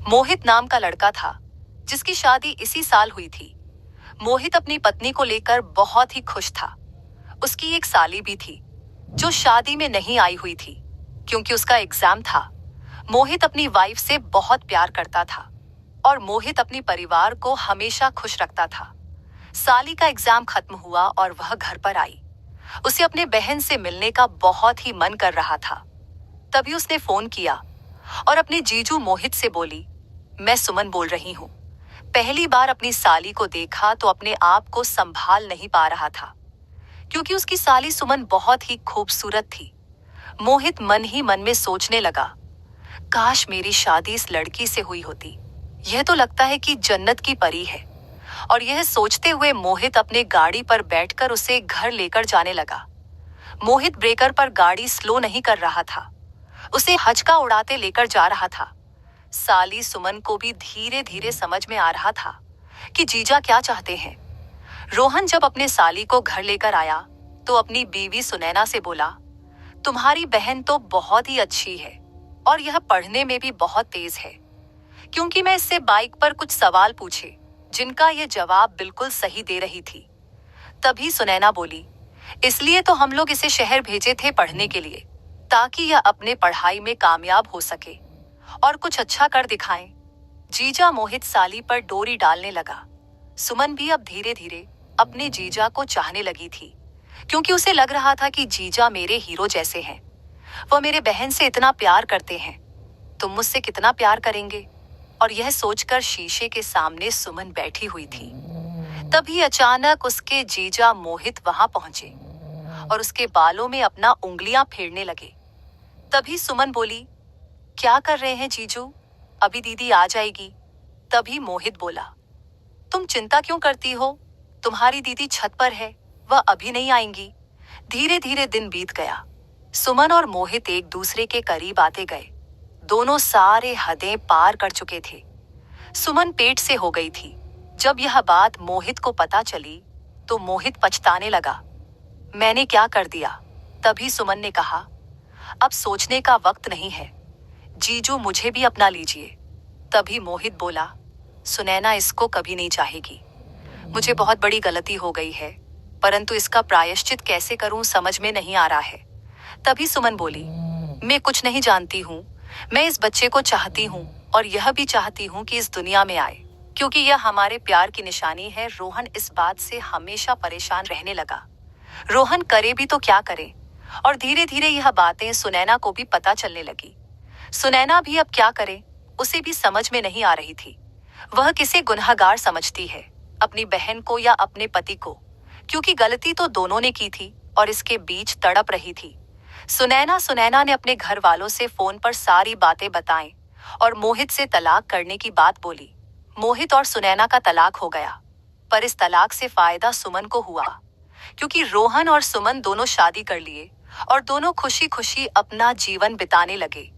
मोहित नाम का लड़का था जिसकी शादी इसी साल हुई थी। मोहित अपनी पत्नी को लेकर बहुत ही खुश था। उसकी एक साली भी थी जो शादी में नहीं आई हुई थी क्योंकि उसका एग्जाम था। मोहित अपनी वाइफ से बहुत प्यार करता था और मोहित अपने परिवार को हमेशा खुश रखता था। साली का एग्जाम खत्म हुआ और वह घर पर आई। उसे अपने बहन से मिलने का बहुत ही मन कर रहा था। तभी उसने फोन किया और अपने जीजू मोहित से बोली, मैं सुमन बोल रही हूँ। पहली बार अपनी साली को देखा तो अपने आप को संभाल नहीं पा रहा था क्योंकि उसकी साली सुमन बहुत ही खूबसूरत थी। मोहित मन ही मन में सोचने लगा, काश मेरी शादी इस लड़की से हुई होती। यह तो लगता है कि जन्नत की परी है। और यह सोचते हुए मोहित अपने गाड़ी पर बैठकर उसे घर लेकर जाने लगा। मोहित ब्रेकर पर गाड़ी स्लो नहीं कर रहा था, उसे हचका उड़ाते लेकर जा रहा था। साली सुमन को भी धीरे धीरे समझ में आ रहा था कि जीजा क्या चाहते हैं। रोहन जब अपने साली को घर लेकर आया तो अपनी बीवी सुनैना से बोला, तुम्हारी बहन तो बहुत ही अच्छी है और यह पढ़ने में भी बहुत तेज है। क्योंकि मैं इससे बाइक पर कुछ सवाल पूछे जिनका यह जवाब बिल्कुल सही दे रही थी। तभी सुनैना बोली, इसलिए तो हम लोग इसे शहर भेजे थे पढ़ने के लिए, ताकि यह अपने पढ़ाई में कामयाब हो सके और कुछ अच्छा कर दिखाएं। जीजा मोहित साली पर डोरी डालने लगा। सुमन भी अब धीरे धीरे अपने जीजा को चाहने लगी थी क्योंकि उसे लग रहा था कि जीजा मेरे हीरो जैसे हैं। वह मेरे बहन से इतना प्यार करते हैं, तुम मुझसे कितना प्यार करेंगे। और यह सोचकर शीशे के सामने सुमन बैठी हुई थी। तभी अचानक उसके जीजा मोहित वहां पहुंचे और उसके बालों में अपना उंगलियां फेरने लगे। तभी सुमन बोली, क्या कर रहे हैं जीजू, अभी दीदी आ जाएगी। तभी मोहित बोला, तुम चिंता क्यों करती हो, तुम्हारी दीदी छत पर है, वह अभी नहीं आएंगी। धीरे धीरे दिन बीत गया। सुमन और मोहित एक दूसरे के करीब आते गए। दोनों सारे हदें पार कर चुके थे। सुमन पेट से हो गई थी। जब यह बात मोहित को पता चली तो मोहित पछताने लगा, मैंने क्या कर दिया। तभी सुमन ने कहा, अब सोचने का वक्त नहीं है, जीजू मुझे भी अपना लीजिए। तभी मोहित बोला, सुनैना इसको कभी नहीं चाहेगी। मुझे बहुत बड़ी गलती हो गई है, परंतु इसका प्रायश्चित कैसे करूं समझ में नहीं आ रहा है। तभी सुमन बोली, मैं कुछ नहीं जानती हूँ, मैं इस बच्चे को चाहती हूँ और यह भी चाहती हूँ कि इस दुनिया में आए, क्योंकि यह हमारे प्यार की निशानी है। रोहन इस बात से हमेशा परेशान रहने लगा। रोहन करे भी तो क्या करे। और धीरे धीरे यह बातें सुनैना को भी पता चलने लगी। सुनैना भी अब क्या करे, उसे भी समझ में नहीं आ रही थी। वह किसे गुनहगार समझती है, अपनी बहन को या अपने पति को, क्योंकि गलती तो दोनों ने की थी और इसके बीच तड़प रही थी। सुनैना ने अपने घर वालों से फोन पर सारी बातें बताएं और मोहित से तलाक करने की बात बोली। मोहित और सुनैना का तलाक हो गया, पर इस तलाक से फायदा सुमन को हुआ क्योंकि रोहन और सुमन दोनों शादी कर लिए और दोनों खुशी खुशी अपना जीवन बिताने लगे।